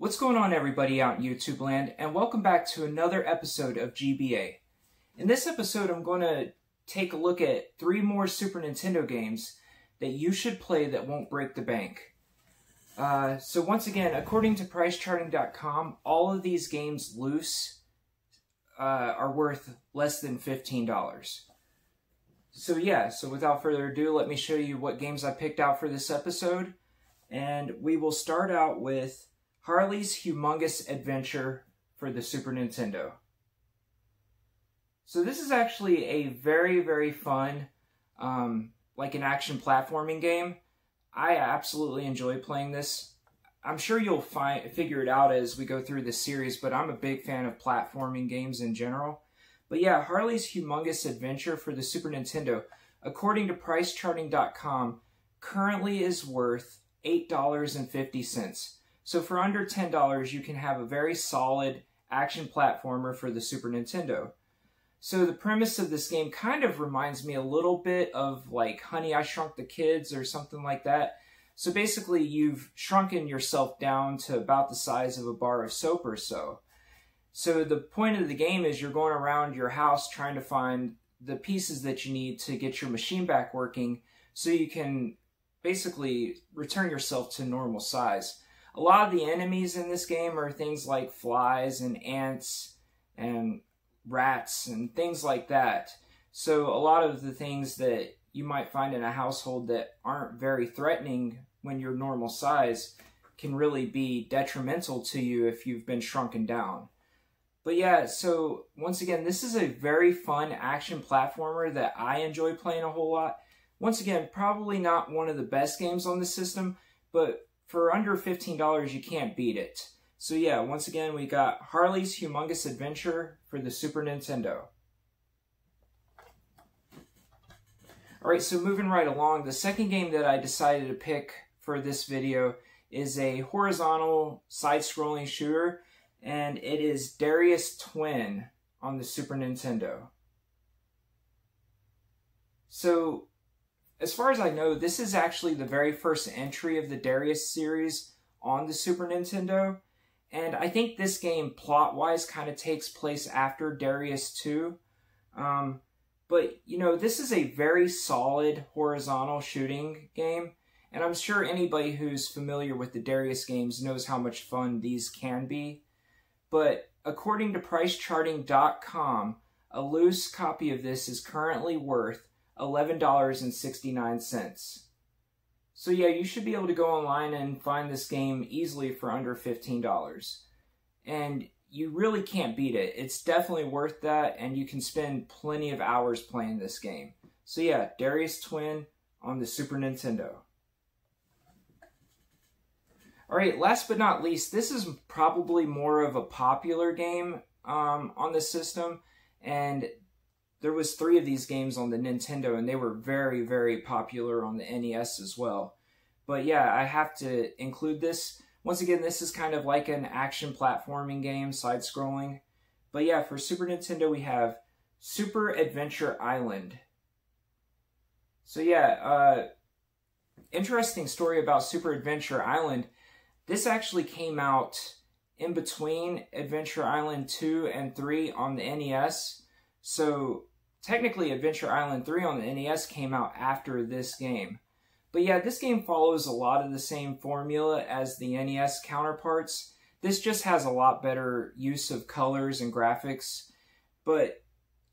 What's going on, everybody out in YouTube land, and welcome back to another episode of GBA. In this episode, I'm going to take a look at 3 more Super Nintendo games that you should play that won't break the bank. So once again, according to PriceCharting.com, all of these games loose are worth less than $15. So without further ado, let me show you what games I picked out for this episode. And we will start out with Harley's Humongous Adventure for the Super Nintendo. So this is actually a very, very fun, like an action platforming game. I absolutely enjoy playing this. I'm sure you'll figure it out as we go through this series, but I'm a big fan of platforming games in general. But yeah, Harley's Humongous Adventure for the Super Nintendo, according to PriceCharting.com, currently is worth $8.50. So for under $10, you can have a very solid action platformer for the Super Nintendo. So the premise of this game kind of reminds me a little bit of like Honey, I Shrunk the Kids or something like that. So basically you've shrunken yourself down to about the size of a bar of soap or so. So the point of the game is you're going around your house trying to find the pieces that you need to get your machine back working so you can basically return yourself to normal size. A lot of the enemies in this game are things like flies and ants and rats and things like that. So a lot of the things that you might find in a household that aren't very threatening when you're normal size can really be detrimental to you if you've been shrunken down. But yeah, so once again, this is a very fun action platformer that I enjoy playing a whole lot. Once again, probably not one of the best games on the system, but for under $15, you can't beat it. So yeah, once again, we got Harley's Humongous Adventure for the Super Nintendo. Alright, so moving right along, the second game that I decided to pick for this video is a horizontal side-scrolling shooter, and it is Darius Twin on the Super Nintendo. So, as far as I know, this is actually the very first entry of the Darius series on the Super Nintendo. And I think this game, plot-wise, kind of takes place after Darius 2. But, you know, this is a very solid horizontal shooting game. And I'm sure anybody who's familiar with the Darius games knows how much fun these can be. But according to PriceCharting.com, a loose copy of this is currently worth $11.69. So yeah, you should be able to go online and find this game easily for under $15. And you really can't beat it. It's definitely worth that, and you can spend plenty of hours playing this game. So yeah, Darius Twin on the Super Nintendo. Alright, last but not least, this is probably more of a popular game on the system, and there was 3 of these games on the Nintendo, and they were very, very popular on the NES as well. But yeah, I have to include this. Once again, this is kind of like an action platforming game, side-scrolling. But yeah, for Super Nintendo, we have Super Adventure Island. So yeah, interesting story about Super Adventure Island. This actually came out in between Adventure Island 2 and 3 on the NES. So technically, Adventure Island 3 on the NES came out after this game. But yeah, this game follows a lot of the same formula as the NES counterparts. This just has a lot better use of colors and graphics. But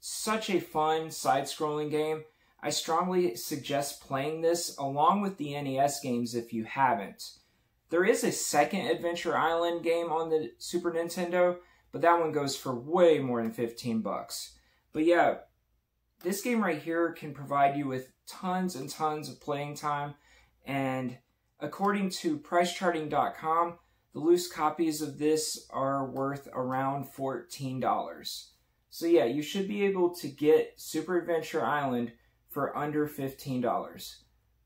such a fun side-scrolling game. I strongly suggest playing this along with the NES games if you haven't. There is a second Adventure Island game on the Super Nintendo, but that one goes for way more than 15 bucks. But yeah, this game right here can provide you with tons and tons of playing time, and according to PriceCharting.com, the loose copies of this are worth around $14. So yeah, you should be able to get Super Adventure Island for under $15.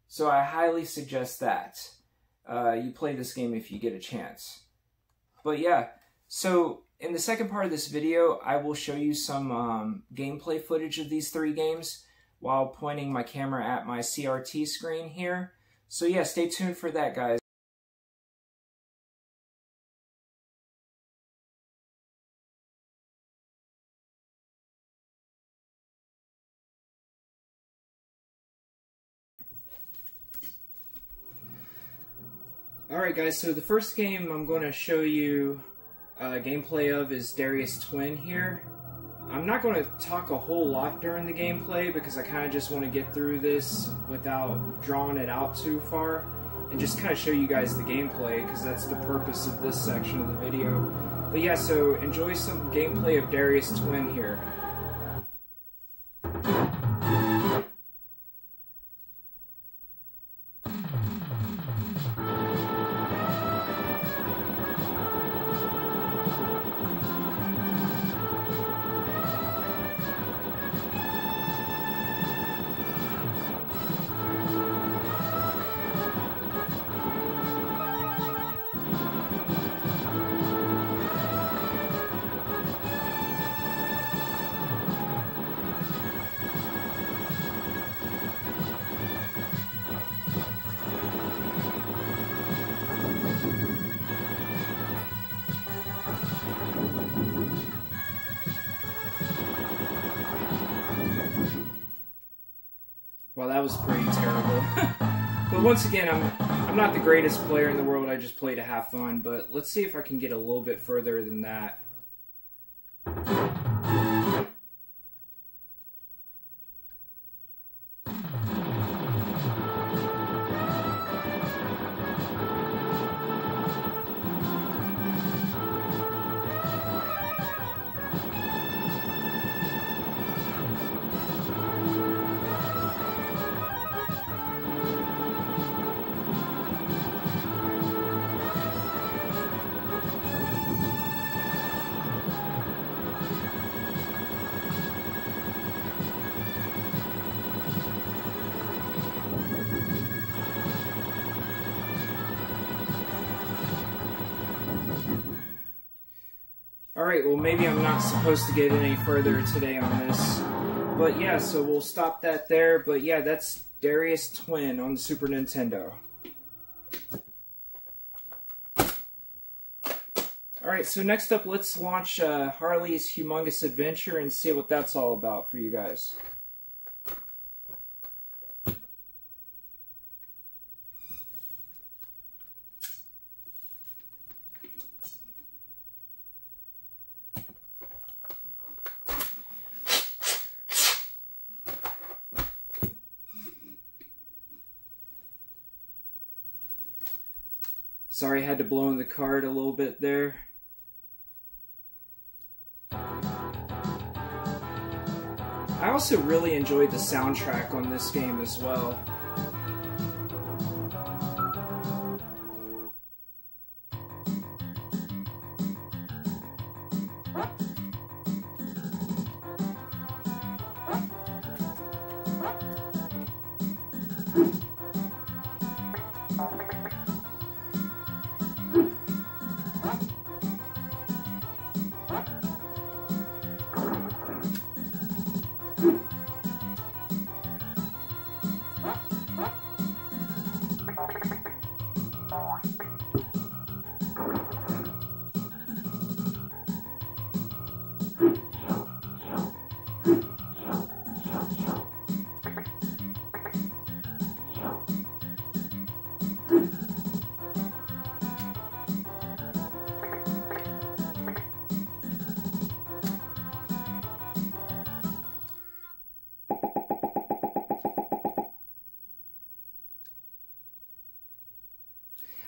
So I highly suggest that you play this game if you get a chance. But yeah, so in the second part of this video, I will show you some gameplay footage of these 3 games while pointing my camera at my CRT screen here. So yeah, stay tuned for that, guys. Alright guys, so the first game I'm going to show you gameplay of is Darius Twin here. I'm not going to talk a whole lot during the gameplay because I kind of just want to get through this without drawing it out too far and just kind of show you guys the gameplay because that's the purpose of this section of the video. But yeah, so enjoy some gameplay of Darius Twin here. Well, that was pretty terrible. But once again, I'm not the greatest player in the world. I just play to have fun. But let's see if I can get a little bit further than that. Alright, well maybe I'm not supposed to get any further today on this. But yeah, so we'll stop that there. But yeah, that's Darius Twin on the Super Nintendo. Alright, so next up let's launch Harley's Humongous Adventure and see what that's all about for you guys. Sorry, I had to blow in the card a little bit there. I also really enjoyed the soundtrack on this game as well.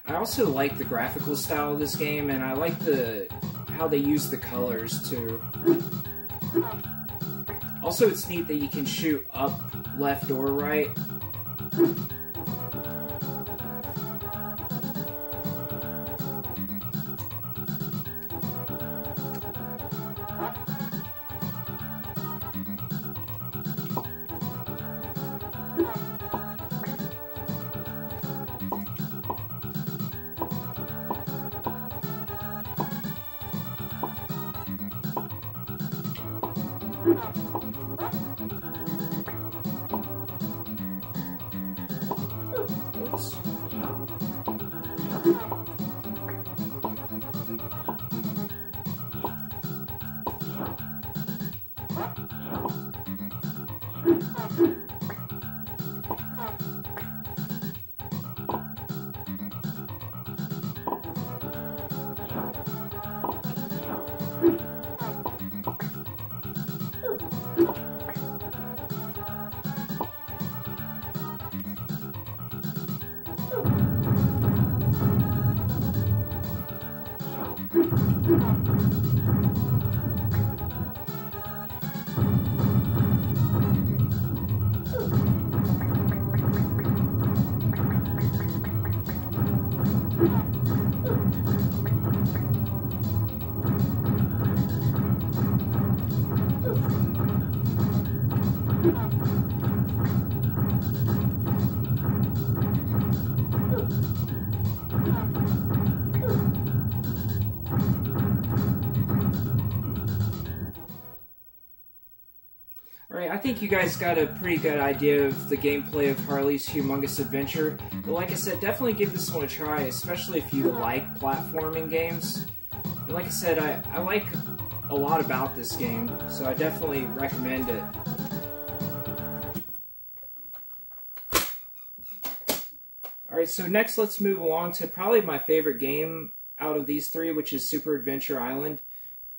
I also like the graphical style of this game, and I like how they use the colors too. Also, it's neat that you can shoot up, left, or right. Oops. Alright, I think you guys got a pretty good idea of the gameplay of Harley's Humongous Adventure. But like I said, definitely give this one a try, especially if you like platforming games. And like I said, I like a lot about this game, so I definitely recommend it. Alright, so next let's move along to probably my favorite game out of these three, which is Super Adventure Island.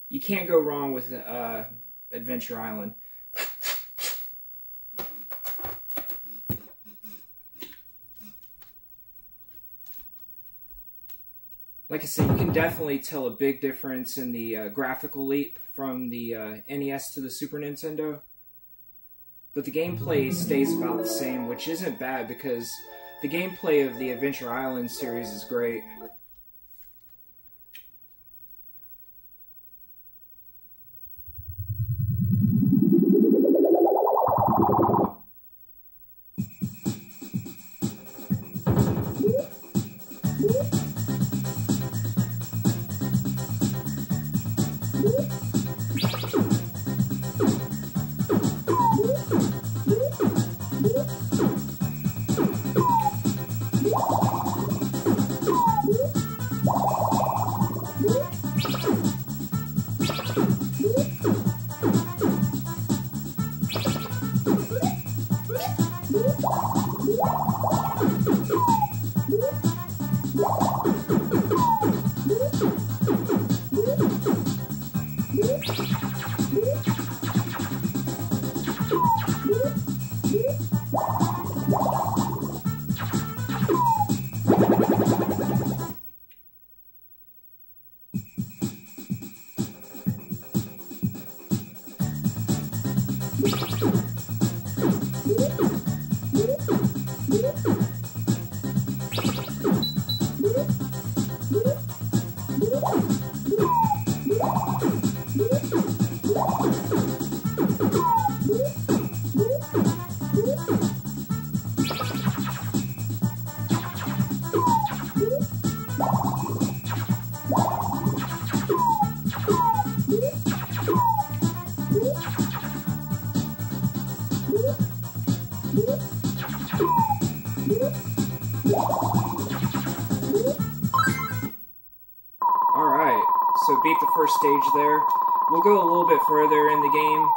You can't go wrong with Adventure Island. Like I said, you can definitely tell a big difference in the graphical leap from the NES to the Super Nintendo. But the gameplay stays about the same, which isn't bad because the gameplay of the Adventure Island series is great. So beat the first stage there. We'll go a little bit further in the game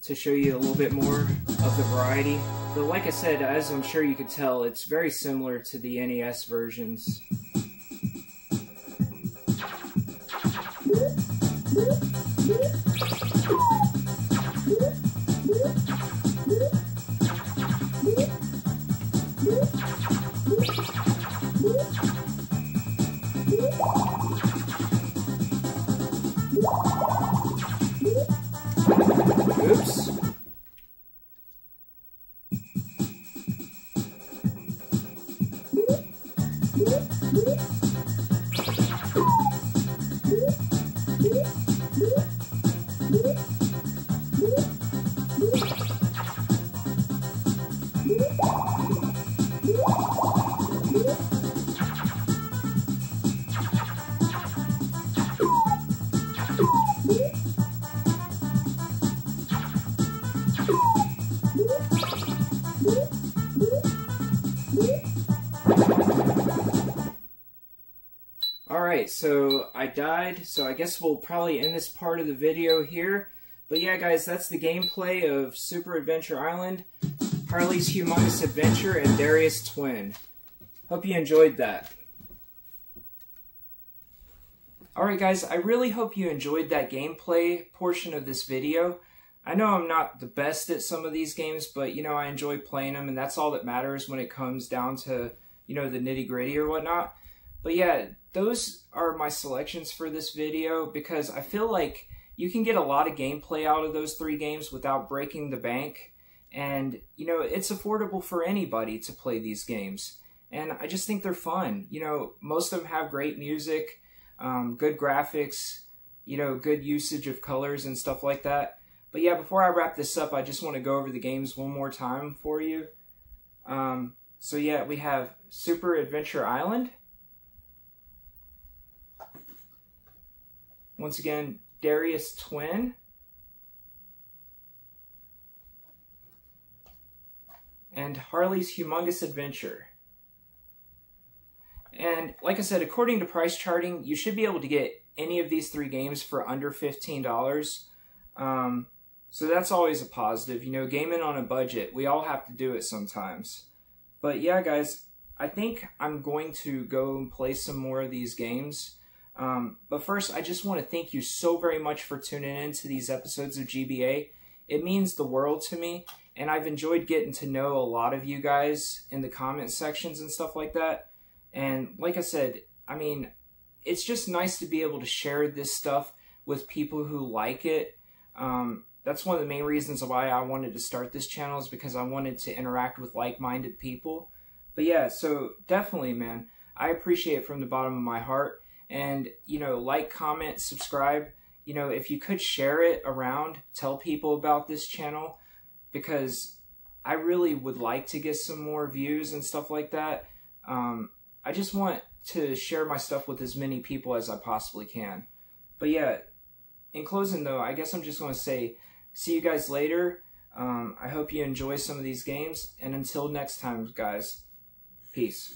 to show you a little bit more of the variety. But like I said, as I'm sure you could tell, it's very similar to the NES versions. Oops. Alright, so I died, so I guess we'll probably end this part of the video here. But yeah, guys, that's the gameplay of Super Adventure Island, Harley's Humongous Adventure, and Darius Twin. Hope you enjoyed that. Alright guys, I really hope you enjoyed that gameplay portion of this video. I know I'm not the best at some of these games, but you know, I enjoy playing them, and that's all that matters when it comes down to, you know, the nitty-gritty or whatnot. But yeah, those are my selections for this video because I feel like you can get a lot of gameplay out of those 3 games without breaking the bank. And, you know, it's affordable for anybody to play these games. And I just think they're fun. You know, most of them have great music, good graphics, you know, good usage of colors and stuff like that. But yeah, before I wrap this up, I just want to go over the games one more time for you. So yeah, we have Super Adventure Island. Once again, Darius Twin. And Harley's Humongous Adventure. And like I said, according to price charting, you should be able to get any of these 3 games for under $15. So that's always a positive. You know, gaming on a budget, we all have to do it sometimes. But yeah, guys, I think I'm going to go and play some more of these games. But first, I just want to thank you so very much for tuning in to these episodes of GBA. It means the world to me, and I've enjoyed getting to know a lot of you guys in the comment sections and stuff like that. And like I said, I mean, it's just nice to be able to share this stuff with people who like it. That's one of the main reasons why I wanted to start this channel, is because I wanted to interact with like-minded people. But yeah, so definitely, man, I appreciate it from the bottom of my heart. And, you know, like, comment, subscribe. You know, if you could share it around, tell people about this channel, because I really would like to get some more views and stuff like that. I just want to share my stuff with as many people as I possibly can. But yeah, in closing though, I guess I'm just going to say, see you guys later. I hope you enjoy some of these games, and until next time, guys, peace.